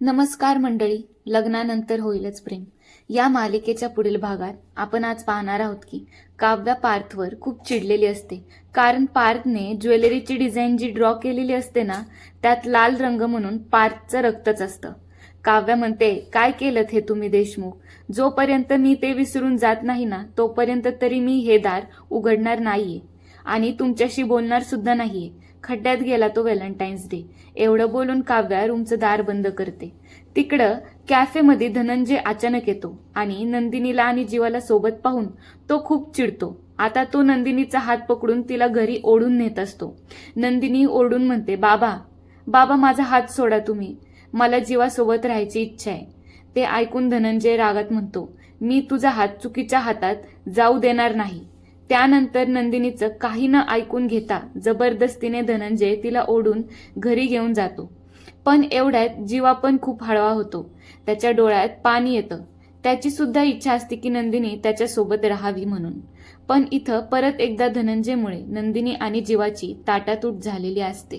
नमस्कार मंडळी. लग्नानंतर होईलच प्रेम या मालिकेच्या पुढील भागात आपण आज पाहणार आहोत की काव्या पार्थवर खूप चिडलेली असते, कारण पार्थने ज्वेलरीची डिझाईन जी ड्रॉ केलेली असते ना, त्यात लाल रंग म्हणून पार्थचं रक्तच असतं. काव्या म्हणते, काय केलं हे तुम्ही देशमुख? जोपर्यंत मी ते विसरून जात नाही ना, तोपर्यंत तरी मी हे दार उघडणार नाहीये आणि तुमच्याशी बोलणार सुद्धा नाहीये. खड्ड्यात गेला तो व्हॅलेंटाईन्स डे. एवढं बोलून काव्या रूमचं दार बंद करते. तिकडं कॅफेमध्ये धनंजय अचानक येतो आणि नंदिनीला आणि जीवाला सोबत पाहून तो खूप चिडतो. आता तो नंदिनीचा हात पकडून तिला घरी ओढून नेत असतो. नंदिनी ओरडून म्हणते, बाबा बाबा माझा हात सोडा तुम्ही, मला जीवासोबत राहायची इच्छा आहे. ते ऐकून धनंजय रागात म्हणतो, मी तुझा हात चुकीच्या हातात जाऊ देणार नाही. त्यानंतर नंदिनीचं काही न ऐकून घेता जबरदस्तीने धनंजय तिला ओढून घरी घेऊन जातो. पण एवढ्यात जीवा पण खूप हळवा होतो. त्याच्या डोळ्यात पाणी येतं. त्याची सुद्धा इच्छा असते की नंदिनी त्याच्यासोबत राहावी म्हणून. पण इथं परत एकदा धनंजयमुळे नंदिनी आणि जीवाची ताटातूट झालेली असते.